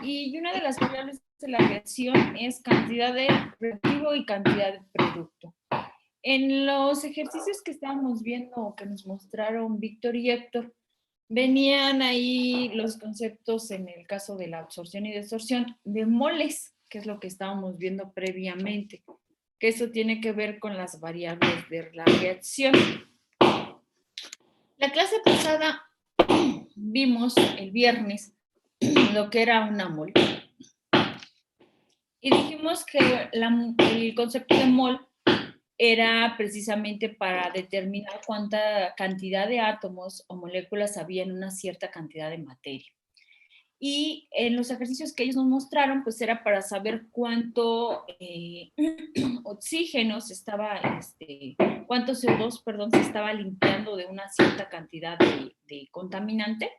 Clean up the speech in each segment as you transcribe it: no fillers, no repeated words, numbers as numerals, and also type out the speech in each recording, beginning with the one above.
y una de las variables de la reacción es cantidad de reactivo y cantidad de producto. En los ejercicios que estábamos viendo o que nos mostraron Víctor y Héctor, venían ahí los conceptos en el caso de la absorción y desorción de moles, que es lo que estábamos viendo previamente, que eso tiene que ver con las variables de la reacción. La clase pasada vimos el viernes lo que era una mol. Y dijimos que el concepto de mol era precisamente para determinar cuánta cantidad de átomos o moléculas había en una cierta cantidad de materia. Y en los ejercicios que ellos nos mostraron, pues era para saber cuánto oxígeno se estaba, cuánto CO2, perdón, se estaba limpiando de una cierta cantidad de contaminante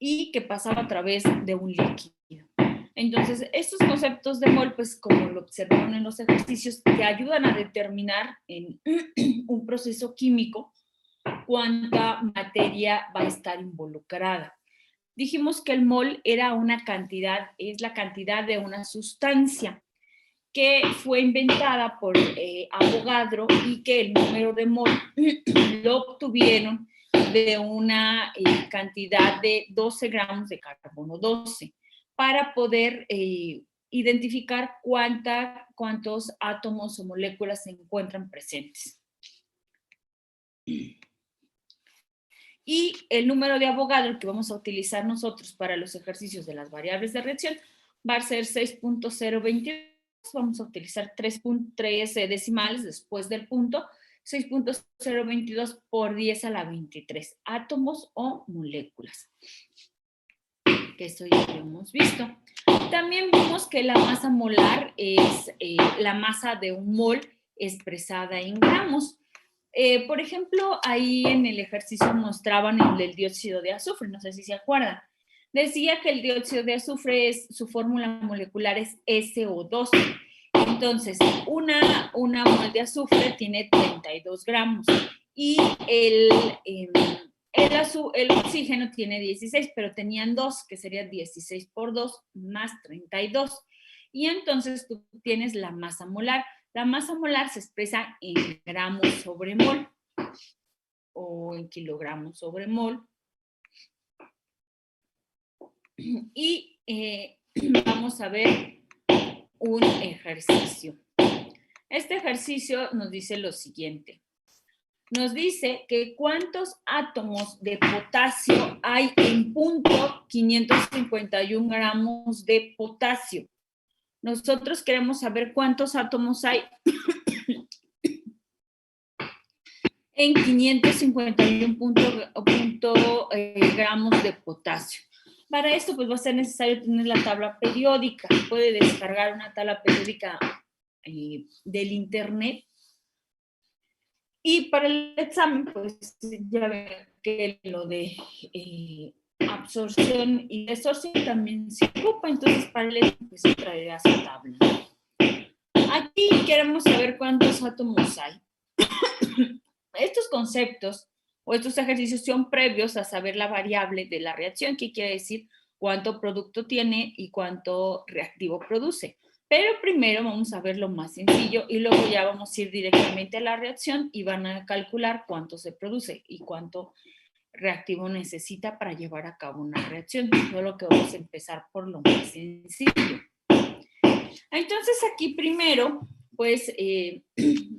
y que pasaba a través de un líquido. Entonces, estos conceptos de mol, pues como lo observaron en los ejercicios, te ayudan a determinar en un proceso químico cuánta materia va a estar involucrada. Dijimos que el mol era una cantidad, es la cantidad de una sustancia que fue inventada por Avogadro y que el número de mol lo obtuvieron de una cantidad de 12 gramos de carbono 12 para poder identificar cuántos átomos o moléculas se encuentran presentes. Y el número de Avogadro que vamos a utilizar nosotros para los ejercicios de las variables de reacción va a ser 6.022. Vamos a utilizar 3 decimales después del punto. 6.022 por 10 a la 23 átomos o moléculas. Que eso ya lo hemos visto. También vimos que la masa molar es la masa de un mol expresada en gramos. Por ejemplo, ahí en el ejercicio mostraban el del dióxido de azufre, no sé si se acuerdan. Decía que el dióxido de azufre, su fórmula molecular es SO2. Entonces, una mol de azufre tiene 32 gramos y el oxígeno tiene 16, pero tenían 2, que sería 16 por 2 más 32. Y entonces tú tienes la masa molar. La masa molar se expresa en gramos sobre mol o en kilogramos sobre mol. Y vamos a ver un ejercicio. Este ejercicio nos dice lo siguiente. Nos dice que cuántos átomos de potasio hay en punto 551 gramos de potasio. Nosotros queremos saber cuántos átomos hay en 551 gramos de potasio. Para esto, pues va a ser necesario tener la tabla periódica. Puede descargar una tabla periódica del internet. Y para el examen, pues ya ven que lo de absorción y desorción también se ocupa. Entonces, para el examen, pues traerá su tabla. Aquí queremos saber cuántos átomos hay. Estos conceptos o estos ejercicios son previos a saber la variable de la reacción, que quiere decir cuánto producto tiene y cuánto reactivo produce. Pero primero vamos a ver lo más sencillo y luego ya vamos a ir directamente a la reacción y van a calcular cuánto se produce y cuánto reactivo necesita para llevar a cabo una reacción. Solo que vamos a empezar por lo más sencillo. Entonces aquí primero, pues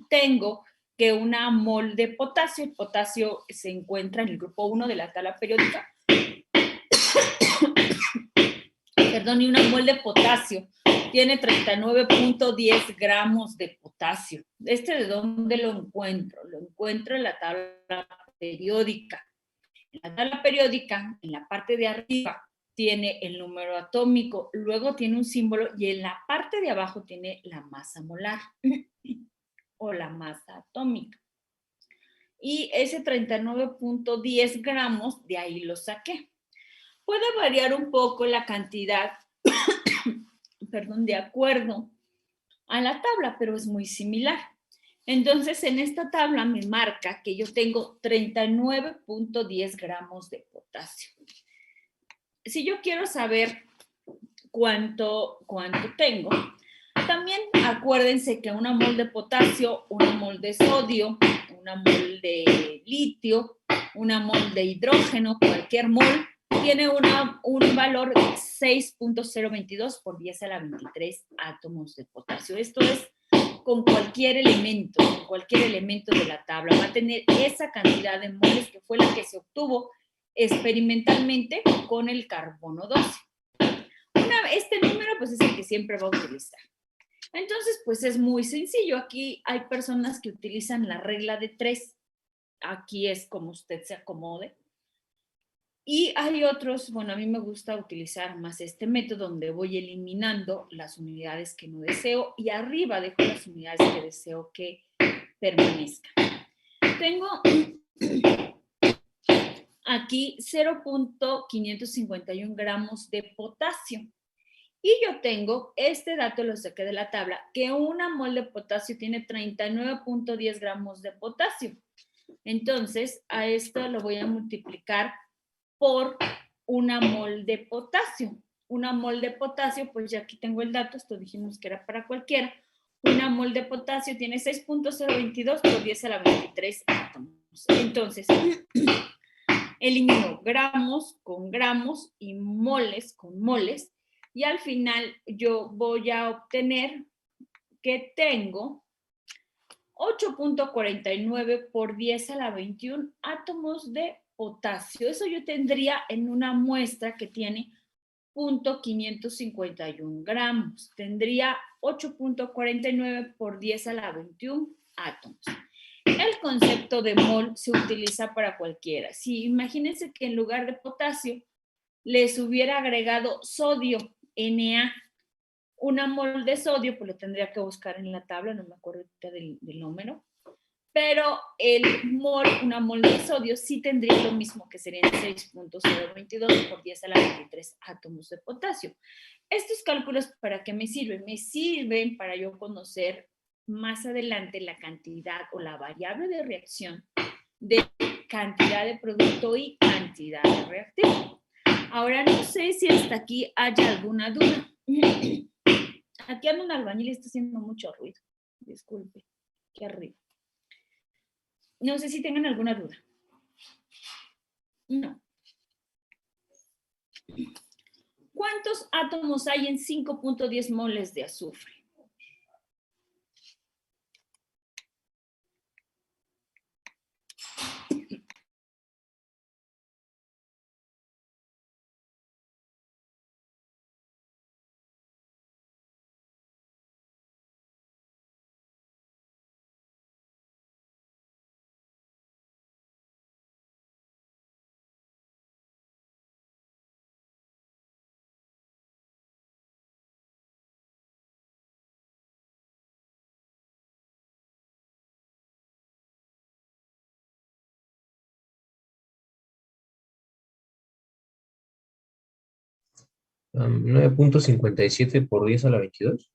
tengo que una mol de potasio, el potasio se encuentra en el grupo 1 de la tabla periódica, perdón, y una mol de potasio tiene 39.10 gramos de potasio. ¿De dónde lo encuentro? Lo encuentro en la tabla periódica. En la tabla periódica, en la parte de arriba, tiene el número atómico, luego tiene un símbolo y en la parte de abajo tiene la masa molar o la masa atómica. Y ese 39.10 gramos, de ahí lo saqué. Puede variar un poco la cantidad, perdón, de acuerdo a la tabla, pero es muy similar. Entonces, en esta tabla me marca que yo tengo 39.10 gramos de potasio. Si yo quiero saber cuánto tengo. También acuérdense que una mol de potasio, una mol de sodio, una mol de litio, una mol de hidrógeno, cualquier mol, tiene un valor de 6.022 por 10 a la 23 átomos de potasio. Esto es con cualquier elemento de la tabla. Va a tener esa cantidad de moles que fue la que se obtuvo experimentalmente con el carbono 12. Este número pues es el que siempre va a utilizar. Entonces, pues es muy sencillo. Aquí hay personas que utilizan la regla de 3. Aquí es como usted se acomode. Y hay otros, bueno, a mí me gusta utilizar más este método donde voy eliminando las unidades que no deseo y arriba dejo las unidades que deseo que permanezcan. Tengo aquí 0.551 gramos de potasio. Y yo tengo, este dato lo saqué de la tabla, que una mol de potasio tiene 39.10 gramos de potasio. Entonces, a esto lo voy a multiplicar por una mol de potasio. Una mol de potasio, pues ya aquí tengo el dato, esto dijimos que era para cualquiera. Una mol de potasio tiene 6.022 por 10 a la 23 átomos. Entonces, elimino gramos con gramos y moles con moles. Y al final yo voy a obtener que tengo 8.49 por 10 a la 21 átomos de potasio. Eso yo tendría en una muestra que tiene 0.551 gramos. Tendría 8.49 por 10 a la 21 átomos. El concepto de mol se utiliza para cualquiera. Si imagínense que en lugar de potasio les hubiera agregado sodio, Na, una mol de sodio, pues lo tendría que buscar en la tabla, no me acuerdo del número, pero una mol de sodio sí tendría lo mismo, que serían 6.022 por 10 a la 23 átomos de potasio. Estos cálculos, ¿para qué me sirven? Me sirven para yo conocer más adelante la cantidad o la variable de reacción de cantidad de producto y cantidad de reactivo. Ahora, no sé si hasta aquí haya alguna duda. Aquí anda un albañil y está haciendo mucho ruido. Disculpe, qué arriba. No sé si tengan alguna duda. No. ¿Cuántos átomos hay en 5.10 moles de azufre? Um, 9.57 por 10 a la 22.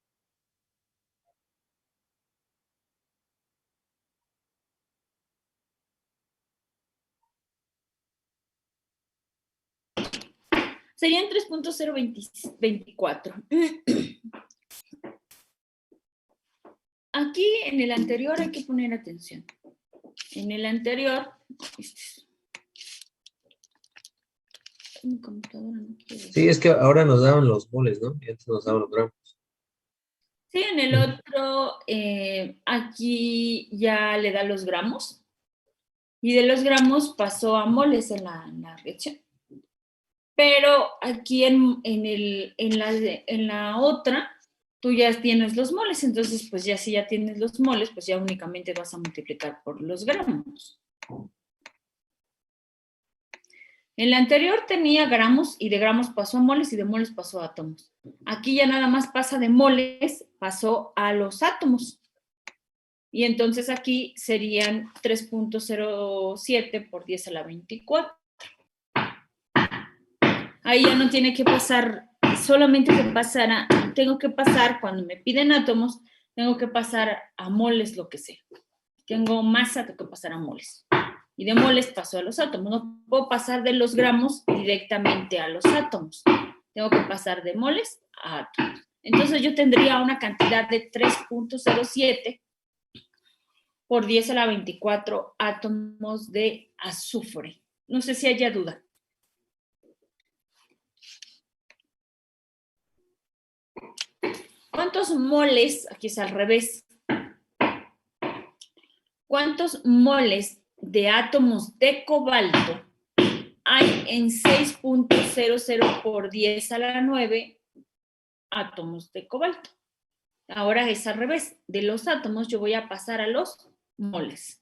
Serían 3.024. Aquí en el anterior hay que poner atención. En el anterior, mi computadora no quiere. Sí, es que ahora nos daban los moles, ¿no? Y antes nos daban los gramos. Sí, en el otro, aquí ya le da los gramos. Y de los gramos pasó a moles en la reacción. Pero aquí en la otra, tú ya tienes los moles, entonces pues ya si ya tienes los moles, pues ya únicamente vas a multiplicar por los gramos. En la anterior tenía gramos y de gramos pasó a moles y de moles pasó a átomos. Aquí ya nada más pasa de moles, pasó a los átomos. Y entonces aquí serían 3.07 por 10 a la 24. Ahí ya no tiene que pasar, solamente que pasara, tengo que pasar, cuando me piden átomos, tengo que pasar a moles lo que sea. Tengo masa, tengo que pasar a moles. Y de moles paso a los átomos. No puedo pasar de los gramos directamente a los átomos. Tengo que pasar de moles átomos. Entonces yo tendría una cantidad de 3.07 por 10 a la 24 átomos de azufre. No sé si haya duda. ¿Cuántos moles, aquí es al revés, cuántos moles de átomos de cobalto hay en 6.00 por 10 a la 9 átomos de cobalto? Ahora es al revés. De los átomos yo voy a pasar a los moles.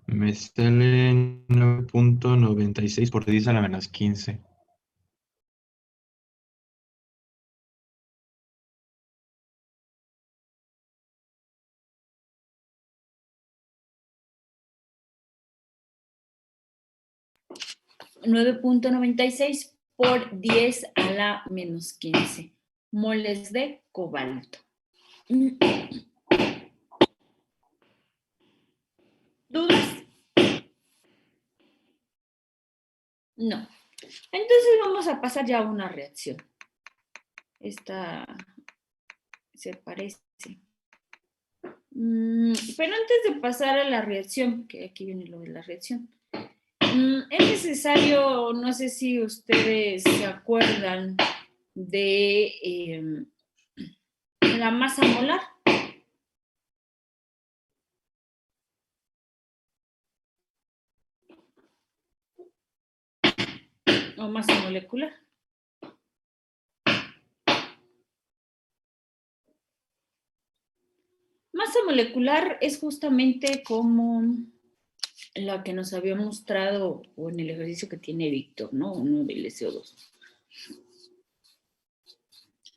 Me sale 9.96 por 10 a la menos 15. $9.96 por 10 a la menos 15 moles de cobalto. ¿Dudas? No. Entonces vamos a pasar ya a una reacción. Esta se parece. Pero antes de pasar a la reacción, que aquí viene lo de la reacción, es necesario, no sé si ustedes se acuerdan de la masa molar. O masa molecular. Masa molecular es justamente como la que nos había mostrado o en el ejercicio que tiene Víctor, ¿no? Uno del SO2.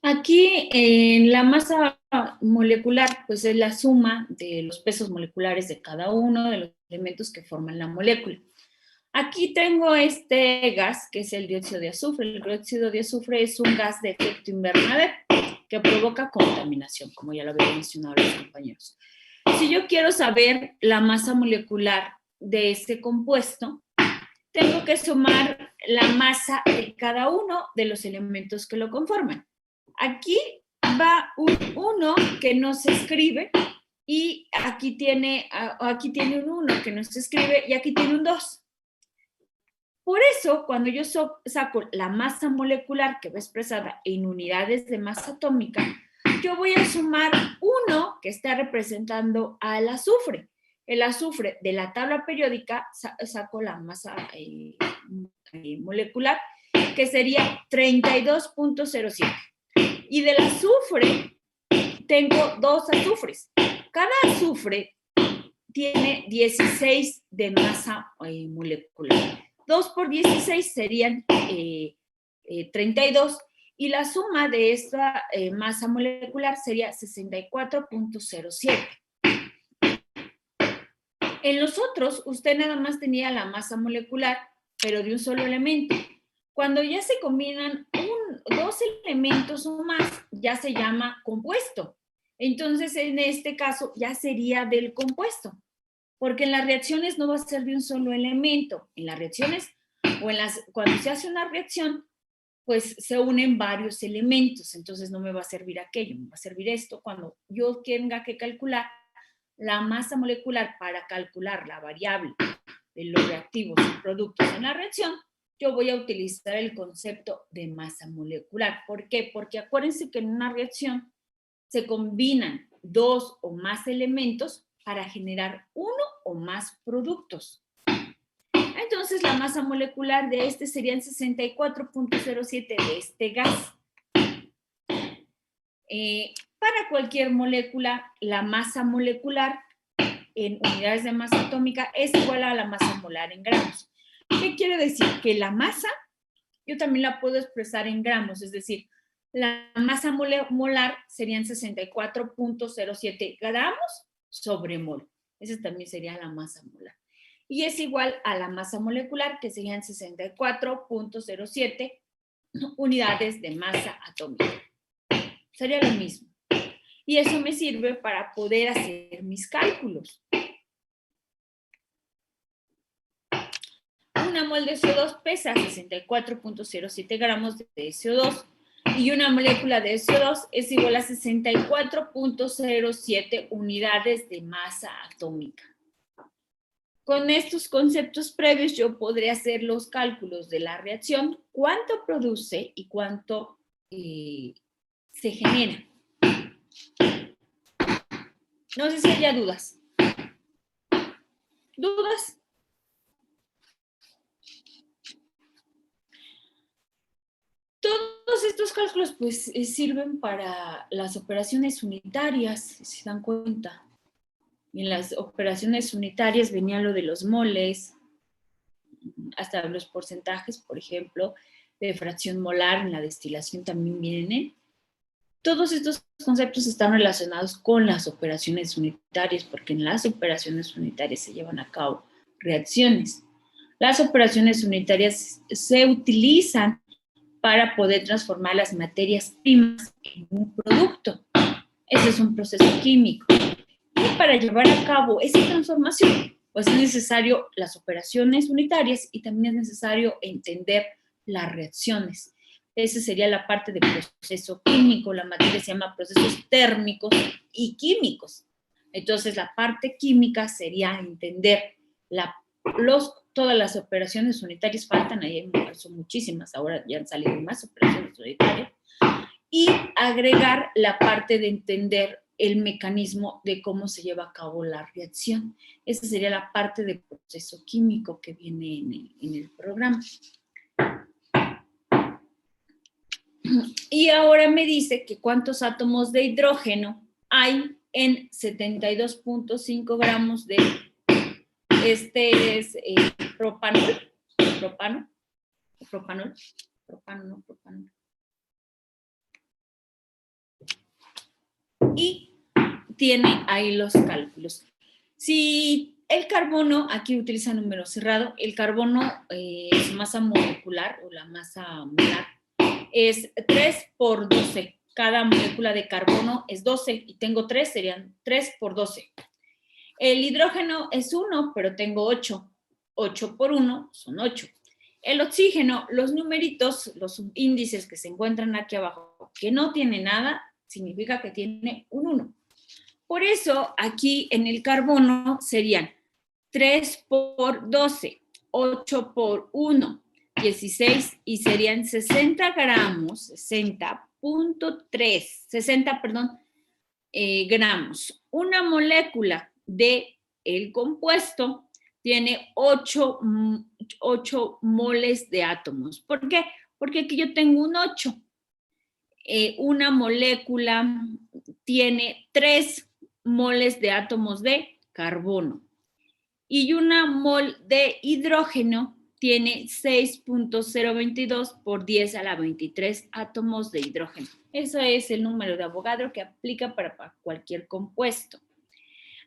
Aquí en la masa molecular, pues es la suma de los pesos moleculares de cada uno de los elementos que forman la molécula. Aquí tengo este gas, que es el dióxido de azufre. El dióxido de azufre es un gas de efecto invernadero que provoca contaminación, como ya lo había mencionado los compañeros. Si yo quiero saber la masa molecular de este compuesto, tengo que sumar la masa de cada uno de los elementos que lo conforman. Aquí va un 1 que no se escribe y aquí tiene un 1 que no se escribe y aquí tiene un 2. Por eso, cuando yo saco la masa molecular que va expresada en unidades de masa atómica, yo voy a sumar 1 que está representando al azufre. El azufre de la tabla periódica saco la masa molecular, que sería 32.07. Y del azufre tengo 2 azufres. Cada azufre tiene 16 de masa molecular. 2 por 16 serían 32 y la suma de esta masa molecular sería 64.07. En los otros, usted nada más tenía la masa molecular, pero de un solo elemento. Cuando ya se combinan 2 elementos o más, ya se llama compuesto. Entonces, en este caso, ya sería del compuesto. Porque en las reacciones no va a ser de un solo elemento. En las reacciones o cuando se hace una reacción, pues se unen varios elementos. Entonces no me va a servir aquello, me va a servir esto. Cuando yo tenga que calcular la masa molecular para calcular la variable de los reactivos y productos en la reacción, yo voy a utilizar el concepto de masa molecular. ¿Por qué? Porque acuérdense que en una reacción se combinan 2 o más elementos para generar uno o más productos. Entonces, la masa molecular de este serían 64.07 de este gas. Para cualquier molécula, la masa molecular en unidades de masa atómica es igual a la masa molar en gramos. ¿Qué quiere decir? Que la masa yo también la puedo expresar en gramos, es decir, la masa molar serían 64.07 gramos sobre mol. Esa también sería la masa molar. Y es igual a la masa molecular, que serían 64.07 unidades de masa atómica. Sería lo mismo. Y eso me sirve para poder hacer mis cálculos. Una mol de CO2 pesa 64.07 gramos de CO2 y una molécula de CO2 es igual a 64.07 unidades de masa atómica. Con estos conceptos previos yo podré hacer los cálculos de la reacción, cuánto produce y cuánto se genera. No sé si haya dudas. ¿Dudas? Todos estos cálculos pues sirven para las operaciones unitarias, si se dan cuenta. Y en las operaciones unitarias venía lo de los moles, hasta los porcentajes, por ejemplo, de fracción molar en la destilación también vienen. Todos estos conceptos están relacionados con las operaciones unitarias, porque en las operaciones unitarias se llevan a cabo reacciones. Las operaciones unitarias se utilizan para poder transformar las materias primas en un producto. Ese es un proceso químico. Y para llevar a cabo esa transformación, pues es necesario las operaciones unitarias y también es necesario entender las reacciones. Esa sería la parte del proceso químico. La materia se llama procesos térmicos y químicos. Entonces, la parte química sería entender todas las operaciones unitarias. Faltan, ahí son muchísimas, ahora ya han salido más operaciones unitarias. Y agregar la parte de entender el mecanismo de cómo se lleva a cabo la reacción. Esa sería la parte del proceso químico que viene en el programa. Y ahora me dice que cuántos átomos de hidrógeno hay en 72.5 gramos de propanol. Y tiene ahí los cálculos. Si el carbono, aquí utiliza número cerrado, el carbono, su masa molecular o la masa molar es 3 por 12. Cada molécula de carbono es 12 y tengo 3, serían 3 por 12. El hidrógeno es 1, pero tengo 8. 8 por 1 son 8. El oxígeno, los numeritos, los índices que se encuentran aquí abajo, que no tiene nada, significa que tiene un 1. Por eso, aquí en el carbono serían 3 por 12, 8 por 1, 16 y serían 60 gramos, 60 gramos. Una molécula de el compuesto tiene 8 moles de átomos. ¿Por qué? Porque aquí yo tengo un 8. Una molécula tiene 3 moles de átomos de carbono. Y una mol de hidrógeno tiene 6.022 por 10 a la 23 átomos de hidrógeno. Ese es el número de Avogadro que aplica para cualquier compuesto.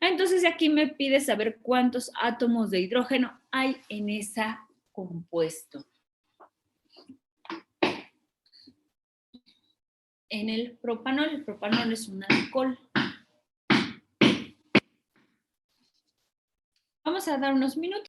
Entonces aquí me pide saber cuántos átomos de hidrógeno hay en ese compuesto. En el propanol es un alcohol. Vamos a dar unos minutos.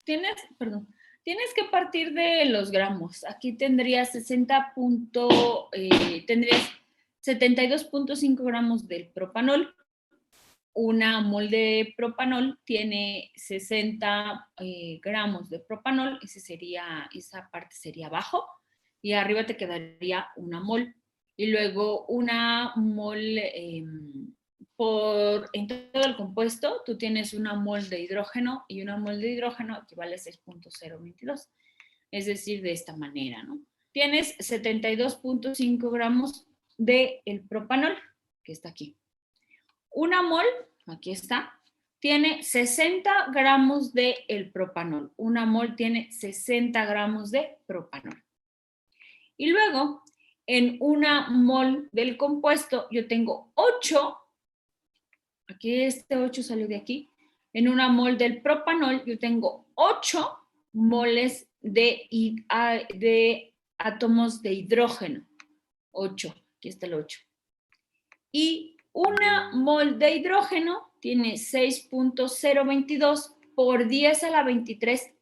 tienes que partir de los gramos. Aquí tendrías tendrías 72.5 gramos del propanol. Una mol de propanol tiene 60 gramos de propanol, esa parte sería abajo, y arriba te quedaría una mol. Y luego una mol, en todo el compuesto, tú tienes una mol de hidrógeno, y una mol de hidrógeno equivale a 6.022. Es decir, de esta manera, ¿no? Tienes 72.5 gramos del propanol, que está aquí. Una mol, aquí está, tiene 60 gramos de propanol. Una mol tiene 60 gramos de propanol. Y luego, en una mol del compuesto, yo tengo 8, aquí este 8 salió de aquí, en una mol del propanol, yo tengo 8 moles de átomos de hidrógeno. 8, aquí está el 8. Y una mol de hidrógeno tiene 6.022 por 10 a la 23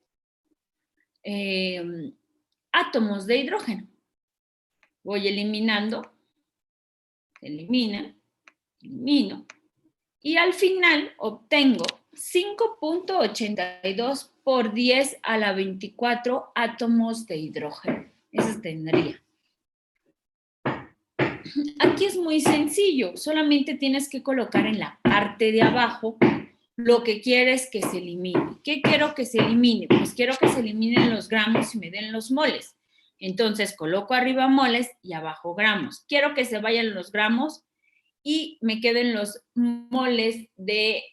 átomos de hidrógeno. Voy eliminando, elimino, y al final obtengo 5.82 por 10 a la 24 átomos de hidrógeno. Eso tendría. Aquí es muy sencillo, solamente tienes que colocar en la parte de abajo lo que quieres que se elimine. ¿Qué quiero que se elimine? Pues quiero que se eliminen los gramos y me den los moles. Entonces coloco arriba moles y abajo gramos. Quiero que se vayan los gramos y me queden los moles de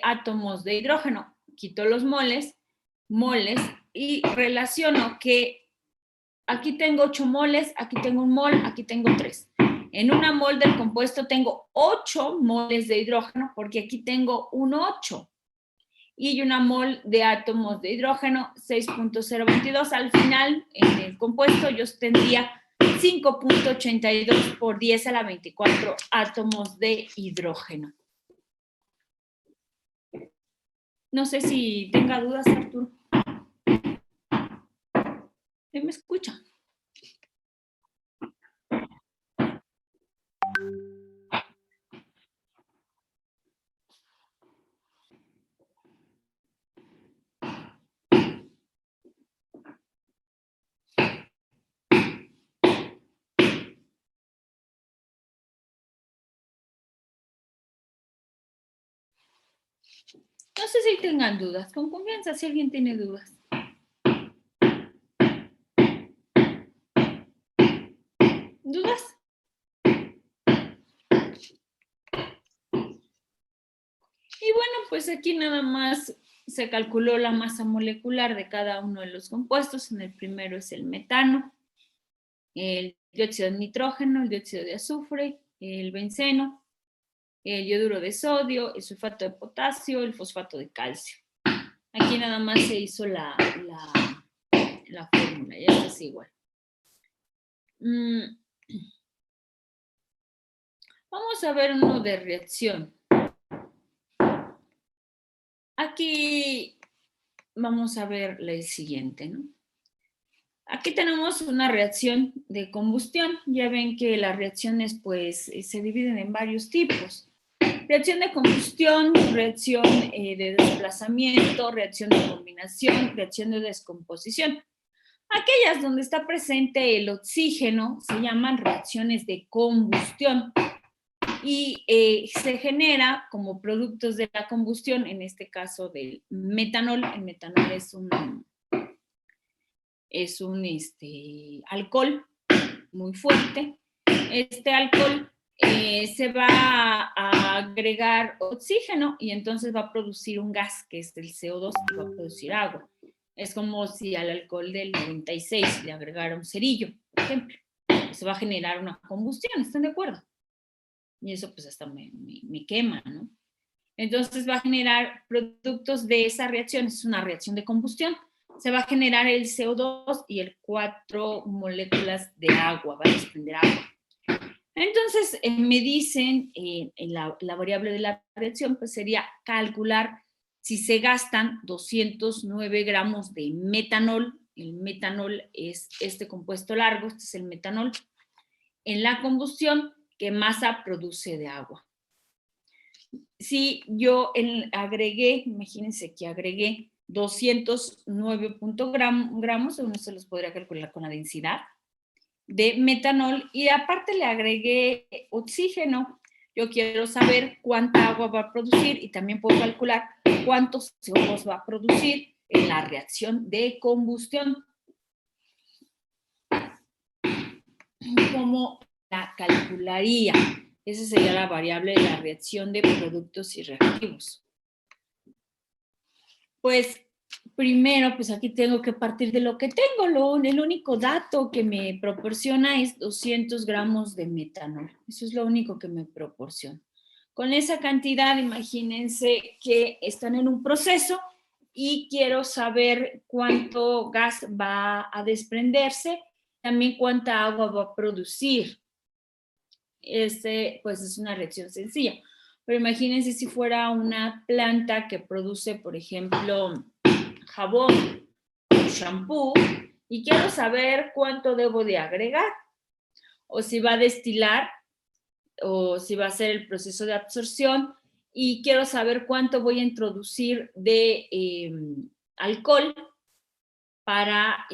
átomos de hidrógeno. Quito los moles y relaciono que aquí tengo 8 moles, aquí tengo un mol, aquí tengo 3. En una mol del compuesto tengo 8 moles de hidrógeno porque aquí tengo un 8. Y una mol de átomos de hidrógeno, 6.022. Al final, en el compuesto, yo tendría 5.82 por 10 a la 24 átomos de hidrógeno. No sé si tenga dudas, Arturo. ¿Me escucha? No sé si tengan dudas. Con confianza, si alguien tiene dudas. ¿Dudas? Y bueno, pues aquí nada más se calculó la masa molecular de cada uno de los compuestos. En el primero es el metano, el dióxido de nitrógeno, el dióxido de azufre, el benceno, el yoduro de sodio, el sulfato de potasio, el fosfato de calcio. Aquí nada más se hizo la fórmula, ya es igual. Vamos a ver uno de reacción. Aquí vamos a ver el siguiente, ¿no? Aquí tenemos una reacción de combustión. Ya ven que las reacciones pues se dividen en varios tipos. Reacción de combustión, reacción de desplazamiento, reacción de combinación, reacción de descomposición. Aquellas donde está presente el oxígeno se llaman reacciones de combustión y se genera como productos de la combustión, en este caso del metanol. El metanol es un alcohol muy fuerte. Este alcohol se va a agregar oxígeno y entonces va a producir un gas que es el CO2 y va a producir agua. Es como si al alcohol del 96 le agregara un cerillo, por ejemplo. Se va a generar una combustión, ¿están de acuerdo? Y eso pues hasta me quema, ¿no? Entonces va a generar productos de esa reacción. Es una reacción de combustión. Se va a generar el CO2 y el 4 moléculas de agua, va a desprender agua. Entonces me dicen, la variable de la reacción pues sería calcular si se gastan 209 gramos de metanol, el metanol es este compuesto largo, este es el metanol, en la combustión, ¿qué masa produce de agua? Si yo agregué, imagínense que agregué 209 gramos, uno se los podría calcular con la densidad de metanol, y aparte le agregué oxígeno. Yo quiero saber cuánta agua va a producir y también puedo calcular cuántos CO2 va a producir en la reacción de combustión. ¿Cómo la calcularía? Esa sería la variable de la reacción de productos y reactivos. Pues primero, pues aquí tengo que partir de lo que tengo. El único dato que me proporciona es 200 gramos de metanol. Eso es lo único que me proporciona. Con esa cantidad, imagínense que están en un proceso y quiero saber cuánto gas va a desprenderse, también cuánta agua va a producir. Pues es una reacción sencilla. Pero imagínense si fuera una planta que produce, por ejemplo, jabón o shampoo, y quiero saber cuánto debo de agregar, o si va a destilar, o si va a ser el proceso de absorción, y quiero saber cuánto voy a introducir de alcohol para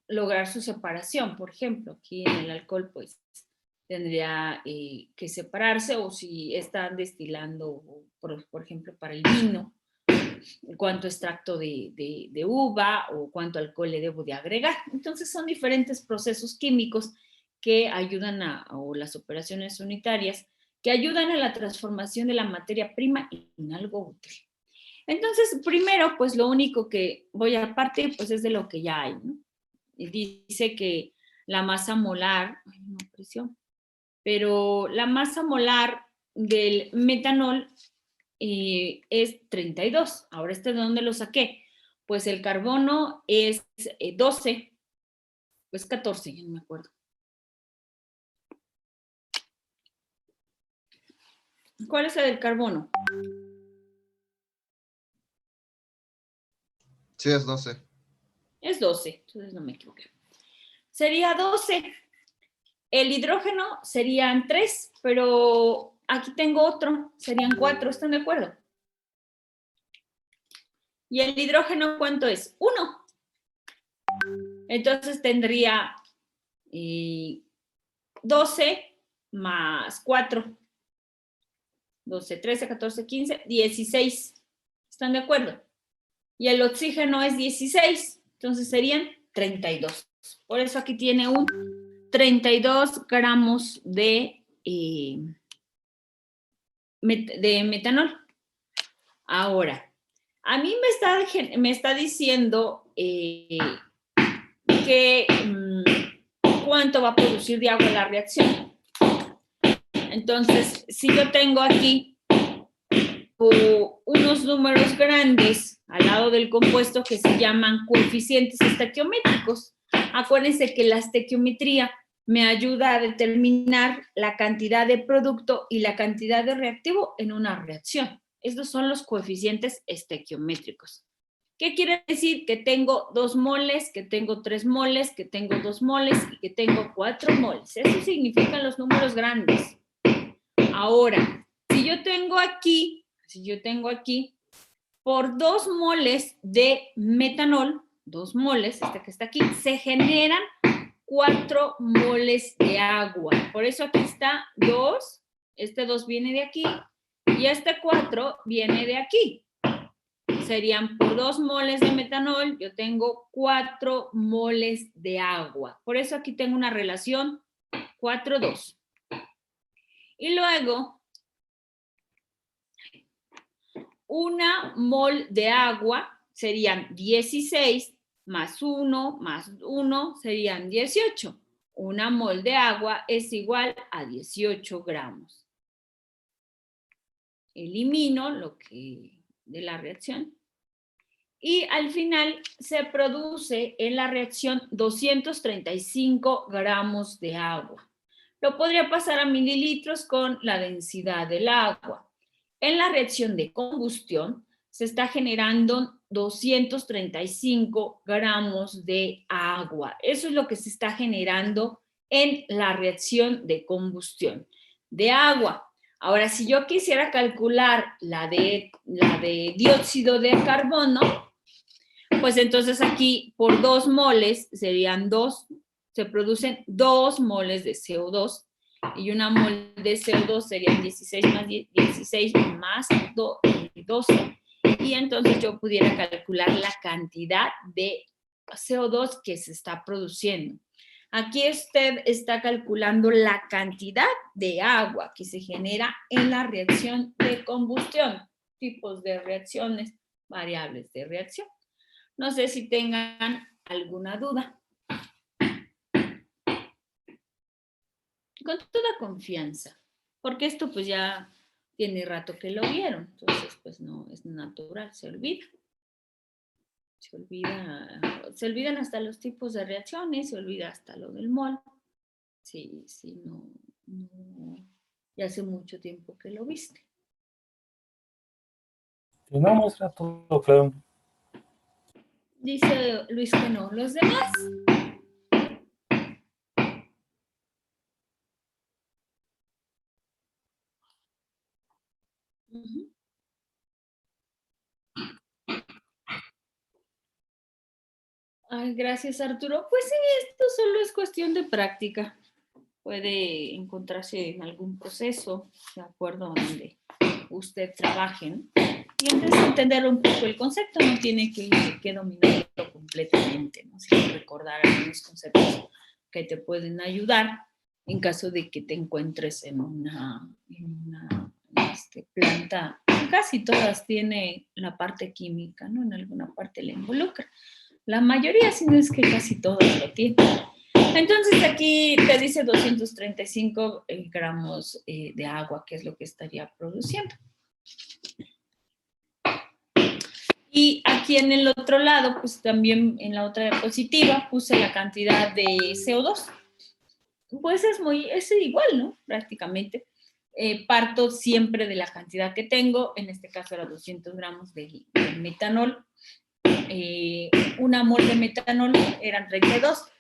lograr su separación. Por ejemplo, aquí en el alcohol, pues, tendría que separarse, o si están destilando, por ejemplo, para el vino, cuánto extracto de uva o cuánto alcohol le debo de agregar. Entonces son diferentes procesos químicos que ayudan o las operaciones unitarias, que ayudan a la transformación de la materia prima en algo útil. Entonces, primero, pues lo único que voy a partir, pues es de lo que ya hay, ¿no? Y dice que la masa molar, no aprecio, pero la masa molar del metanol es 32. Ahora, ¿de dónde lo saqué? Pues el carbono es 12, pues 14, ya no me acuerdo. ¿Cuál es el del carbono? Sí, es 12. Es 12, entonces no me equivoqué. Sería 12. El hidrógeno serían 3, pero aquí tengo otro, serían 4, ¿están de acuerdo? ¿Y el hidrógeno cuánto es? 1. Entonces tendría 12 más 4. 12, 13, 14, 15, 16. ¿Están de acuerdo? Y el oxígeno es 16, entonces serían 32. Por eso aquí tiene un 32 gramos de metanol. Ahora, a mí me está diciendo que cuánto va a producir de agua la reacción. Entonces, si yo tengo aquí unos números grandes al lado del compuesto que se llaman coeficientes estequiométricos, acuérdense que la estequiometría me ayuda a determinar la cantidad de producto y la cantidad de reactivo en una reacción. Estos son los coeficientes estequiométricos. ¿Qué quiere decir? Que tengo 2 moles, que tengo 3 moles, que tengo 2 moles y que tengo 4 moles. Eso significan los números grandes. Ahora, si yo tengo aquí, por 2 moles de metanol, 2 moles, este que está aquí, se generan 4 moles de agua. Por eso aquí está 2, este 2 viene de aquí y este 4 viene de aquí. Serían por 2 moles de metanol, yo tengo 4 moles de agua. Por eso aquí tengo una relación 4:2. Y luego, 1 mol de agua serían 16 más 1 serían 18. 1 mol de agua es igual a 18 gramos. Elimino lo que de la reacción. Y al final se produce en la reacción 235 gramos de agua. Lo podría pasar a mililitros con la densidad del agua. En la reacción de combustión se está generando 235 gramos de agua. Eso es lo que se está generando en la reacción de combustión de agua. Ahora, si yo quisiera calcular la de dióxido de carbono, pues entonces aquí por 2 moles serían 2, se producen 2 moles de CO2 y una mol de CO2 serían 16 más 12. Y entonces yo pudiera calcular la cantidad de CO2 que se está produciendo. Aquí usted está calculando la cantidad de agua que se genera en la reacción de combustión, tipos de reacciones, variables de reacción. No sé si tengan alguna duda. Con toda confianza, porque esto pues ya tiene rato que lo vieron, entonces pues no es natural, se olvidan hasta los tipos de reacciones, se olvida hasta lo del mol. Sí, no, ya hace mucho tiempo que lo viste. Si no muestra todo claro. Dice Luis que no. ¿Los demás? Uh-huh. Ay, gracias, Arturo. Pues sí, esto solo es cuestión de práctica. Puede encontrarse en algún proceso, de acuerdo a donde usted trabaje, ¿no? Y entonces entender un poco el concepto, no tiene que dominarlo completamente, ¿no? Sino recordar algunos conceptos que te pueden ayudar en caso de que te encuentres en una planta. Casi todas tienen la parte química, ¿no? En alguna parte le involucra. La mayoría, si no es que casi todas lo tienen. Entonces aquí te dice 235 gramos de agua, que es lo que estaría produciendo. Y aquí en el otro lado, pues también en la otra diapositiva puse la cantidad de CO2. Pues es igual, ¿no? Prácticamente. Parto siempre de la cantidad que tengo, en este caso era 200 gramos de metanol. Una mol de metanol eran 32.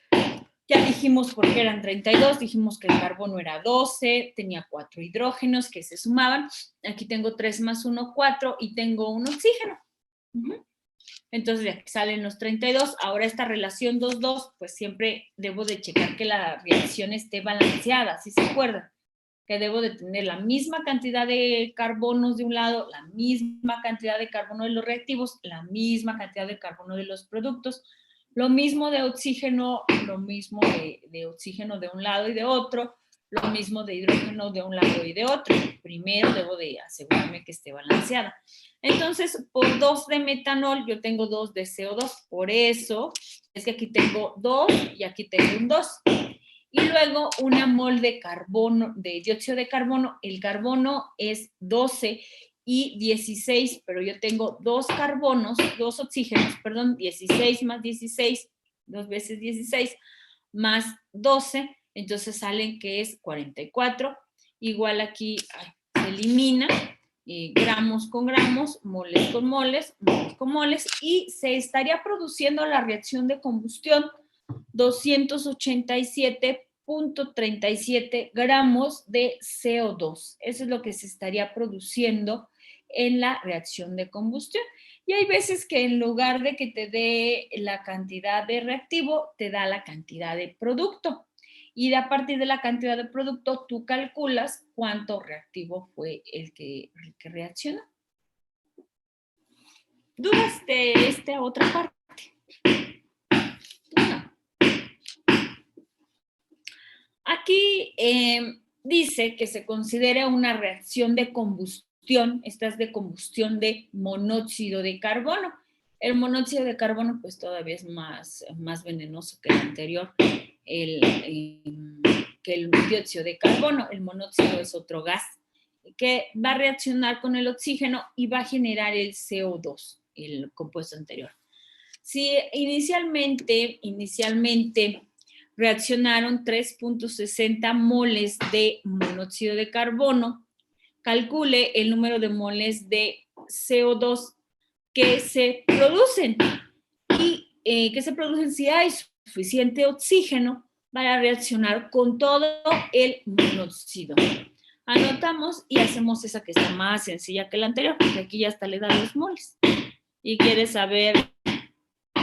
Ya dijimos por qué eran 32, dijimos que el carbono era 12, tenía 4 hidrógenos que se sumaban. Aquí tengo 3 más 1, 4 y tengo un oxígeno. Entonces de aquí salen los 32. Ahora esta relación 2-2, pues siempre debo de checar que la reacción esté balanceada, ¿sí se acuerdan? Que debo de tener la misma cantidad de carbonos de un lado, la misma cantidad de carbono de los reactivos, la misma cantidad de carbono de los productos, lo mismo de oxígeno, lo mismo de oxígeno de un lado y de otro, lo mismo de hidrógeno de un lado y de otro. Primero debo de asegurarme que esté balanceada. Entonces, por 2 de metanol, yo tengo 2 de CO2. Por eso es que aquí tengo 2 y aquí tengo un 2. Y luego una mol de carbono, de dióxido de carbono. El carbono es 12 y 16, pero yo tengo 2 carbonos, 2 oxígenos, perdón, 16 más 16, 2 veces 16, más 12, entonces salen que es 44. Igual aquí se elimina gramos con gramos, moles con moles, moles con moles, y se estaría produciendo la reacción de combustión 287.37 gramos de CO2. Eso es lo que se estaría produciendo en la reacción de combustión. Y hay veces que en lugar de que te dé la cantidad de reactivo, te da la cantidad de producto. Y a partir de la cantidad de producto, tú calculas cuánto reactivo fue el que reaccionó. ¿Dudas de esta otra parte? No. Aquí dice que se considera una reacción de combustión, esta es de combustión de monóxido de carbono. El monóxido de carbono pues todavía es más venenoso que el anterior, que el dióxido de carbono. El monóxido es otro gas que va a reaccionar con el oxígeno y va a generar el CO2, el compuesto anterior. Si inicialmente reaccionaron 3.60 moles de monóxido de carbono, calcule el número de moles de CO2 que se producen. Y que se producen si hay suficiente oxígeno para reaccionar con todo el monóxido. Anotamos y hacemos esa que está más sencilla que la anterior, porque aquí ya hasta le da los moles. Y quieres saber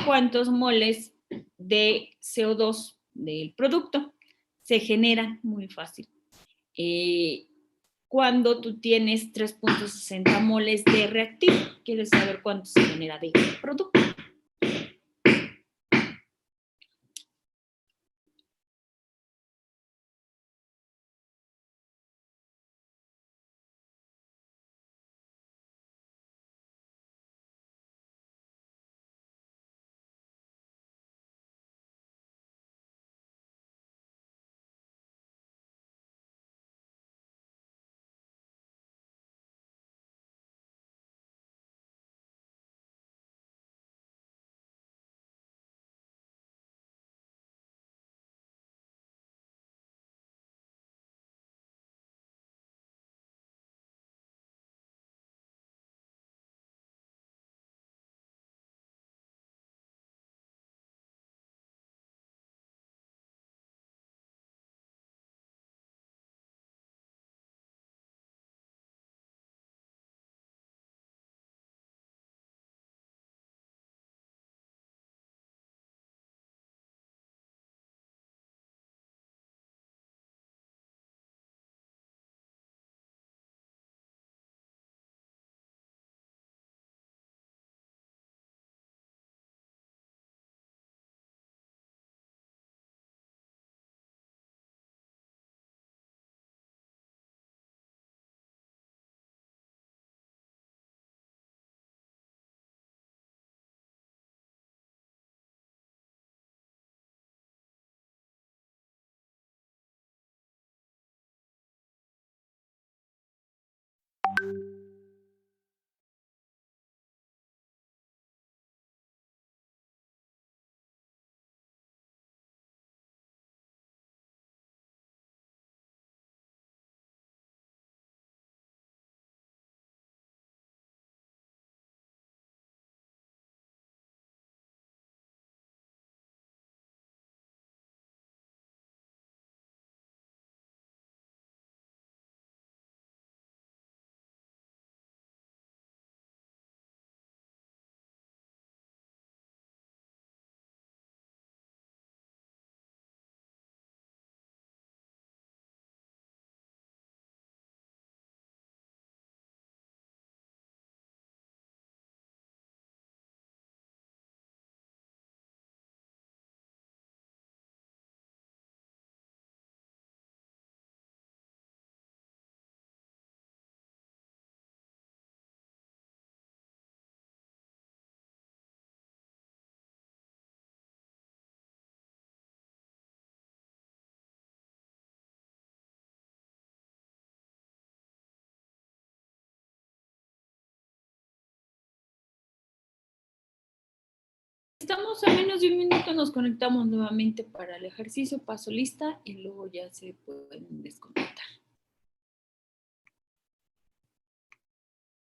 cuántos moles de CO2 del producto se generan, muy fácil. Cuando tú tienes 3.60 moles de reactivo, quieres saber cuánto se genera de producto. Estamos a menos de un minuto, nos conectamos nuevamente para el ejercicio, paso lista y luego ya se pueden desconectar.